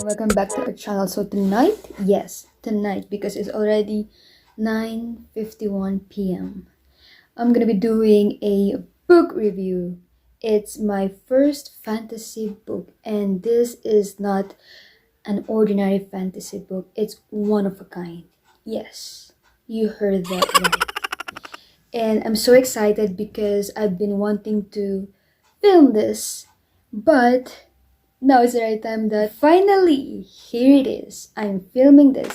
welcome back to our channel. So tonight, because it's already 9:51 p.m. I'm gonna be doing a book review. It's my first fantasy book, and this is not an ordinary fantasy book. It's one of a kind. Yes, you heard that right. And I'm so excited because I've been wanting to film this, but now is the right time that finally, here it is. I'm filming this.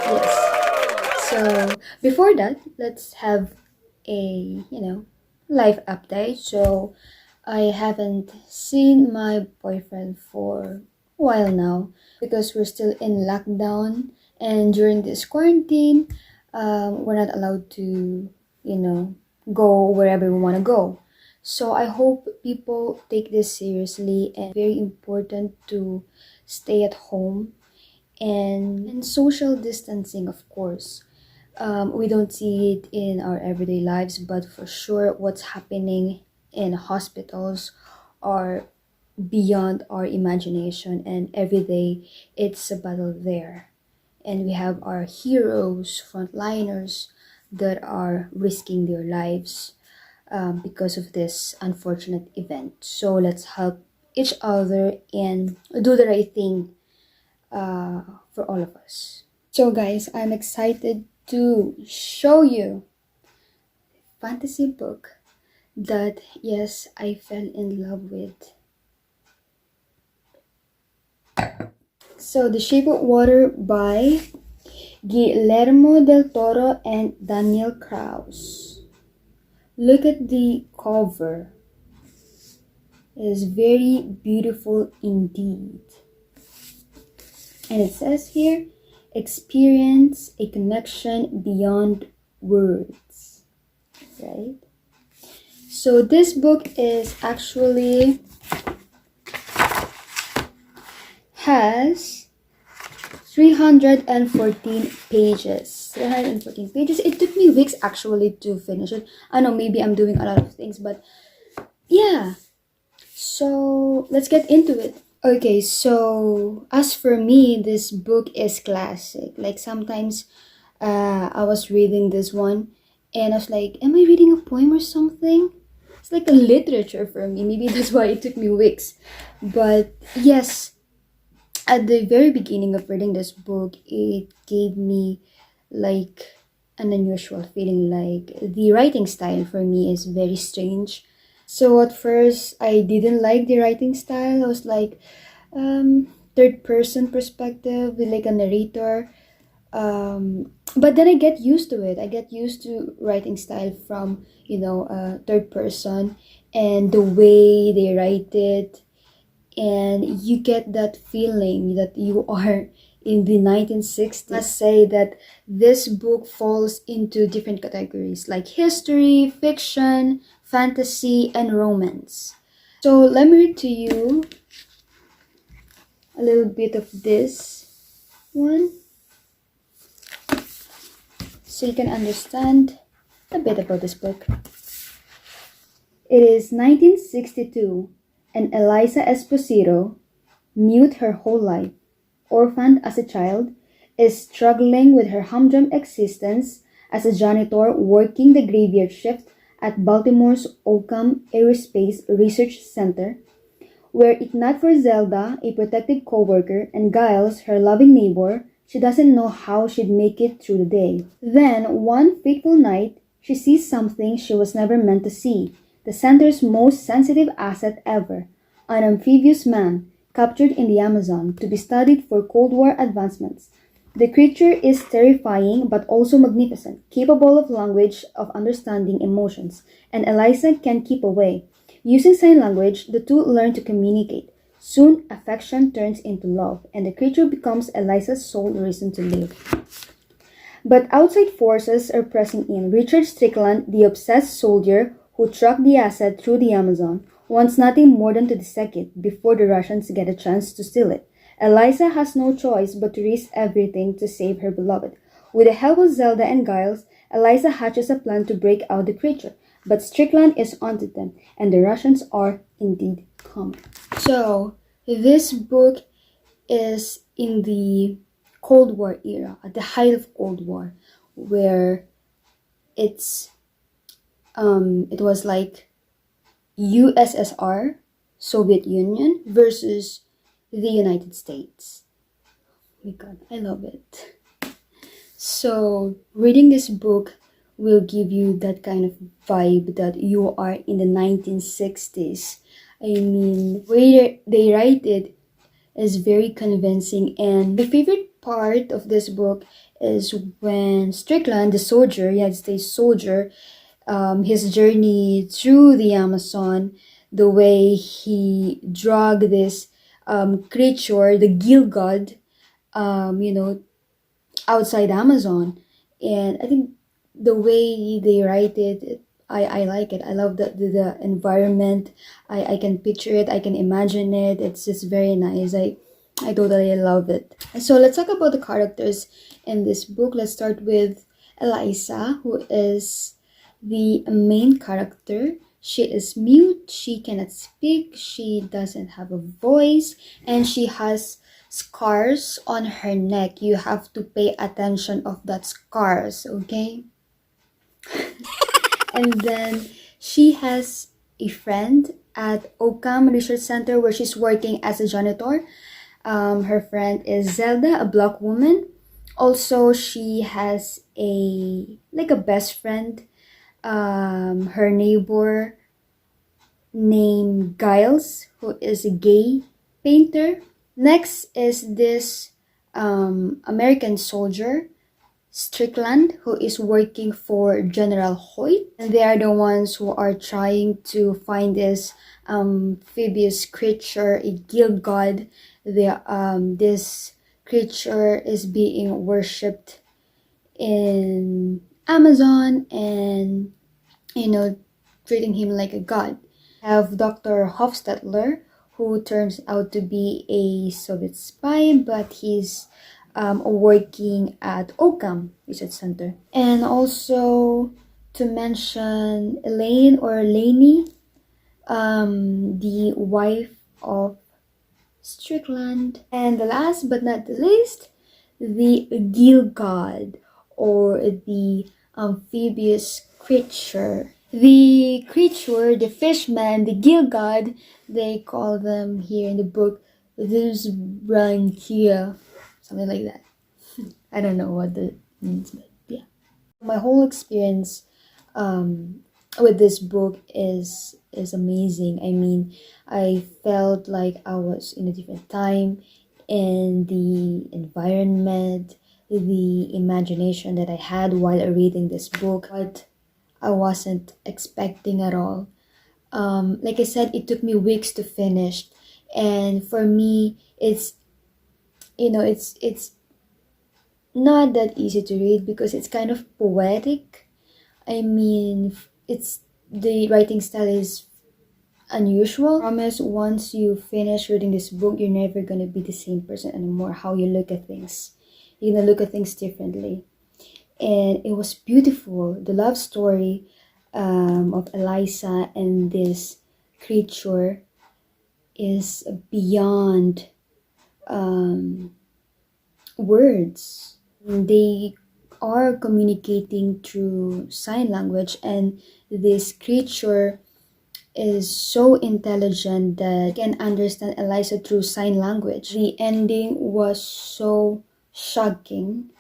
Yes. So before that, let's have a, life update. So I haven't seen my boyfriend for a while now because we're still in lockdown, and during this quarantine, we're not allowed to, go wherever we want to go. So I hope people take this seriously, and very important to stay at home and social distancing, of course. We don't see it in our everyday lives, but for sure what's happening in hospitals are beyond our imagination, and every day it's a battle there. And we have our heroes, frontliners that are risking their lives because of this unfortunate event. So let's help each other and do the right thing for all of us. So guys, I'm excited to show you a fantasy book that, yes, I fell in love with. So The Shape of Water by Guillermo del Toro and Daniel Kraus. Look at the cover. It is very beautiful indeed. And it says here, experience a connection beyond words. Right? So this book is actually has 314 pages. 314 pages. It took me weeks actually to finish it. I know maybe I'm doing a lot of things, but yeah. So let's get into it. Okay, so as for me, this book is classic. Like sometimes I was reading this one and I was like, am I reading a poem or something? It's like a literature for me. Maybe that's why it took me weeks. But yes, at the very beginning of reading this book, it gave me like an unusual feeling. Like the writing style for me is very strange. So at first, I didn't like the writing style. I was like, third person perspective with like a narrator. But then I get used to it. I get used to writing style from, third person and the way they write it. And you get that feeling that you are in the 1960s. Let's say that this book falls into different categories like history, fiction, fantasy, and romance. So let me read to you a little bit of this one so you can understand a bit about this book. It is 1962, and Eliza Esposito, mute her whole life, orphaned as a child, is struggling with her humdrum existence as a janitor working the graveyard shift at Baltimore's Occam Aerospace Research Center, where if not for Zelda, a protective co-worker, and Giles, her loving neighbor, she doesn't know how she'd make it through the day. Then, one fateful night, she sees something she was never meant to see. The center's most sensitive asset ever, an amphibious man captured in the Amazon to be studied for Cold War advancements. The creature is terrifying but also magnificent, capable of language of understanding emotions, and Eliza can't keep away. Using sign language, the two learn to communicate. Soon, affection turns into love, and the creature becomes Eliza's sole reason to live. But outside forces are pressing in. Richard Strickland, the obsessed soldier who tracked the asset through the Amazon, wants nothing more than to dissect it before the Russians get a chance to steal it. Eliza has no choice but to risk everything to save her beloved. With the help of Zelda and Giles, Eliza hatches a plan to break out the creature, but Strickland is onto them, and the Russians are indeed coming. So, this book is in the Cold War era, at the height of Cold War, where it was like USSR, Soviet Union, versus the United States. Oh my god, I love it. So, reading this book will give you that kind of vibe that you are in the 1960s. I mean, where they write it is very convincing, and my favorite part of this book is when Strickland, the soldier, United States soldier, his journey through the Amazon, the way he dragged this creature, the gill god, you know, outside Amazon. And I think the way they write it, I like it. I love the environment. I can picture it. I can imagine it. It's just very nice. I totally love it. So let's talk about the characters in this book. Let's start with Eliza, who is the main character. She is mute, she cannot speak, she doesn't have a voice, and she has scars on her neck. You have to pay attention of that scars, okay? And then she has a friend at Occam Research Center where she's working as a janitor. Her friend is Zelda, a black woman. Also, she has a best friend, her neighbor named Giles, who is a gay painter. Next is this American soldier, Strickland, who is working for General Hoyt. And they are the ones who are trying to find this amphibious creature, a gill god. This creature is being worshipped in Amazon, and treating him like a god. We have Dr. Hofstadter, who turns out to be a Soviet spy, but he's working at Occam Research Center. And also to mention Elaine or Lainey, the wife of Strickland. And the last but not the least, the gill god, or the amphibious creature. The creature, the fishman, the gill god, they call them here in the book Branchia, something like that. I don't know what that means, but yeah. My whole experience with this book is amazing. I mean, I felt like I was in a different time, and the environment, the imagination that I had while reading this book, but I wasn't expecting at all. Like I said, it took me weeks to finish, and for me, it's not that easy to read because it's kind of poetic. I mean, it's the writing style is unusual. I promise, once you finish reading this book, you're never gonna be the same person anymore. How you look at things, you're gonna look at things differently. And it was beautiful. The love story of Eliza and this creature is beyond words. They are communicating through sign language, and this creature is so intelligent that can understand Eliza through sign language. The ending was so shocking.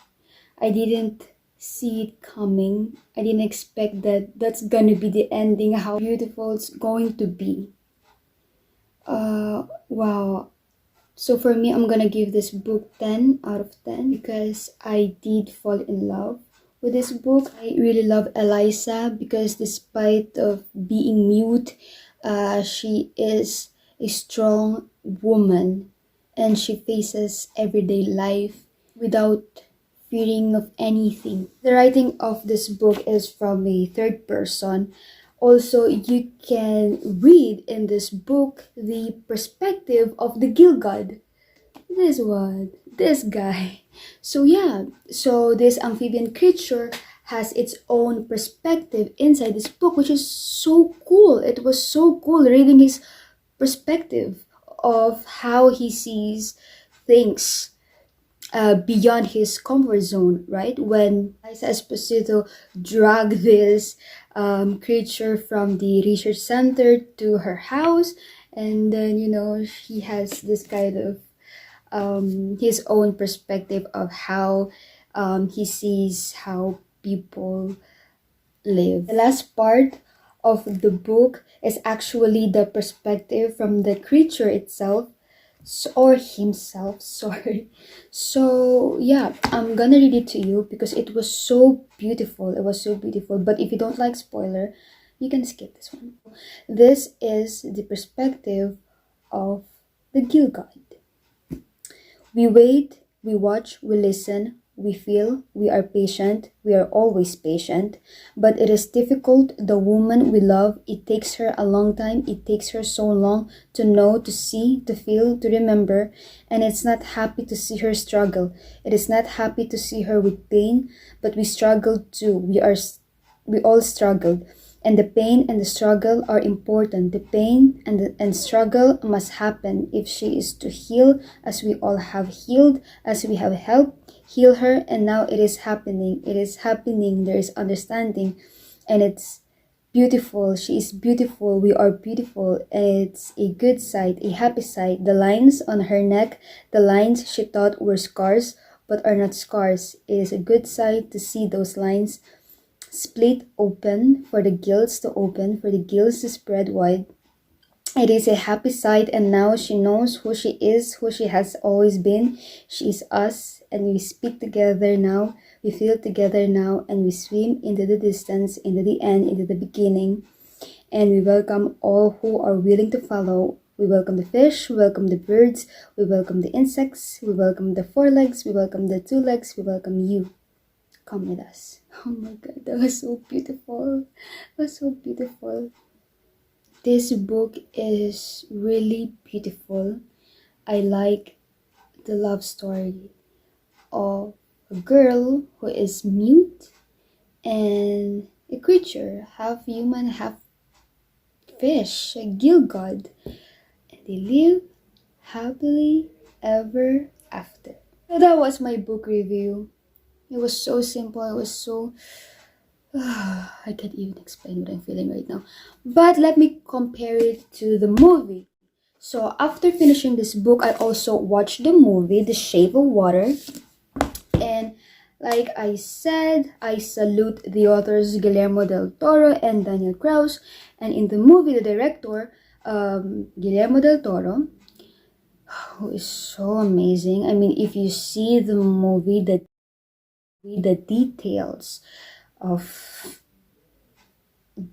I didn't see it coming. I didn't expect that that's gonna be the ending, how beautiful it's going to be. Wow. So for me, I'm gonna give this book 10 out of 10 because I did fall in love with this book. I really love Eliza because despite of being mute, she is a strong woman, and she faces everyday life without fearing of anything. The writing of this book is from a third person. Also, you can read in this book the perspective of the gill god. This guy. So yeah, so this amphibian creature has its own perspective inside this book, which is so cool. It was so cool reading his perspective of how he sees things beyond his comfort zone, right? When Liza Esposito dragged this creature from the research center to her house, and then he has this kind of his own perspective of how he sees how people live. The last part of the book is actually the perspective from the creature itself, or himself, sorry. So yeah, I'm gonna read it to you because it was so beautiful. It was so beautiful. But if you don't like spoiler, you can skip this one. This is the perspective of the Gill God. We wait, we watch, we listen, we feel, we are patient, we are always patient, but it is difficult. The woman we love, it takes her a long time, it takes her so long to know, to see, to feel, to remember, and it's not happy to see her struggle. It is not happy to see her with pain, but we struggle too. We all struggled. And the pain and the struggle are important. The pain and struggle must happen if she is to heal, as we all have healed, as we have helped heal her, and now it is happening. It is happening. There is understanding, and it's beautiful. She is beautiful. We are beautiful. It's a good sight, a happy sight. The lines on her neck, the lines she thought were scars, but are not scars. It is a good sight to see those lines split open, for the gills to open, for the gills to spread wide. It is a happy sight, and now she knows who she is, who she has always been. She is us, and we speak together now, we feel together now, and we swim into the distance, into the end, into the beginning. And we welcome all who are willing to follow. We welcome the fish, we welcome the birds, we welcome the insects, we welcome the four legs, we welcome the two legs, we welcome you. Come with us. Oh my god, that was so beautiful. It was so beautiful. This book is really beautiful. I like the love story of a girl who is mute and a creature, half human, half fish, a gill god. And they live happily ever after. So that was my book review. It was so simple. It was so... I can't even explain what I'm feeling right now. But let me compare it to the movie. So after finishing this book, I also watched the movie, The Shape of Water. And like I said, I salute the authors Guillermo del Toro and Daniel Kraus. And in the movie, the director, Guillermo del Toro, who is so amazing. I mean, if you see the movie, the details of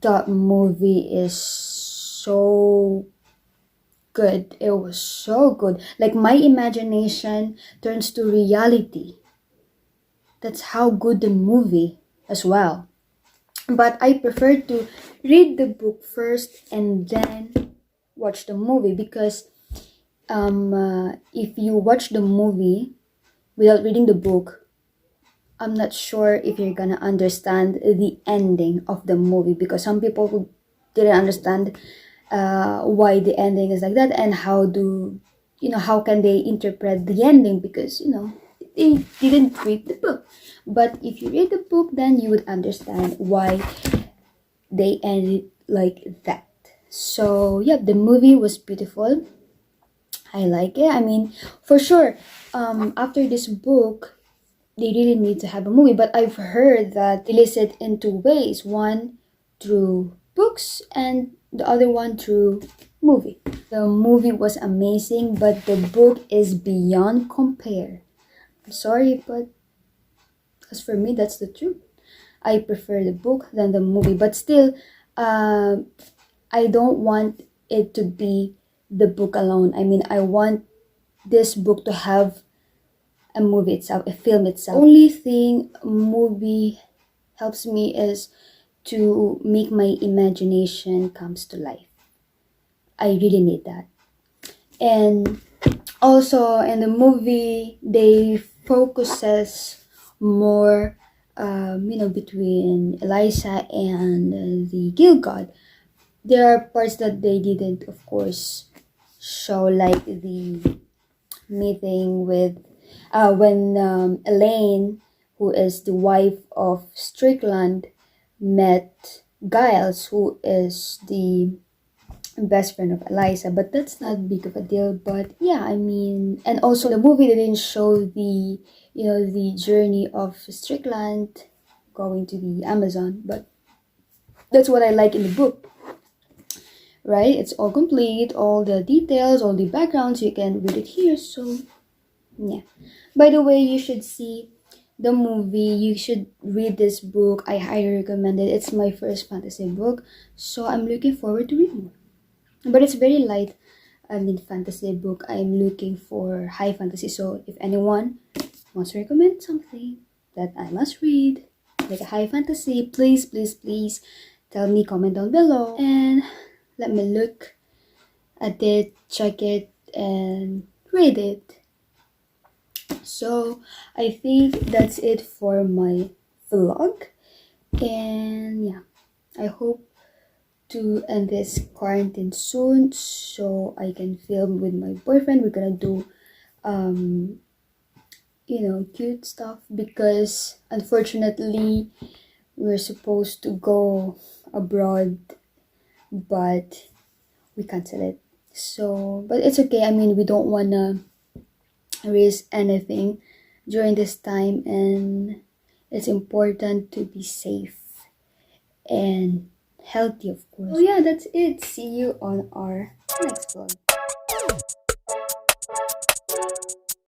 that movie is so good. It was so good. Like, my imagination turns to reality. That's how good the movie as well. But I prefer to read the book first and then watch the movie, because if you watch the movie without reading the book, I'm not sure if you're gonna understand the ending of the movie, because some people who didn't understand why the ending is like that, and how can they interpret the ending, because they didn't read the book. But if you read the book, then you would understand why they ended like that. So yeah, the movie was beautiful. I like it. I mean, for sure, after this book, they really need to have a movie. But I've heard that they release it in two ways. One through books and the other one through movie. The movie was amazing, but the book is beyond compare. I'm sorry, but as for me, that's the truth. I prefer the book than the movie. But still, I don't want it to be the book alone. I mean, I want this book to have a movie itself, a film itself. Only thing movie helps me is to make my imagination comes to life. I really need that. And also in the movie, they focuses more, between Eliza and the Gill God. There are parts that they didn't, of course, show, like the meeting with when Elaine, who is the wife of Strickland, met Giles, who is the best friend of Eliza, but that's not big of a deal. But yeah, I mean, and also the movie didn't show the the journey of Strickland going to the Amazon, but that's what I like in the book, right? It's all complete, all the details, all the backgrounds. You can read it here. So yeah. By the way, you should see the movie. You should read this book. I highly recommend it. It's my first fantasy book, so I'm looking forward to read more. But it's very light. I mean, fantasy book. I'm looking for high fantasy. So if anyone wants to recommend something that I must read, like a high fantasy, please, please, please tell me, comment down below, and let me look at it, check it, and read it. So I think that's it for my vlog, and yeah, I hope to end this quarantine soon so I can film with my boyfriend. We're gonna do cute stuff because unfortunately we're supposed to go abroad, but we cancel it. So but it's okay. I mean, we don't wanna risk anything during this time, and it's important to be safe and healthy, of course. Oh yeah, that's it. See you on our next vlog.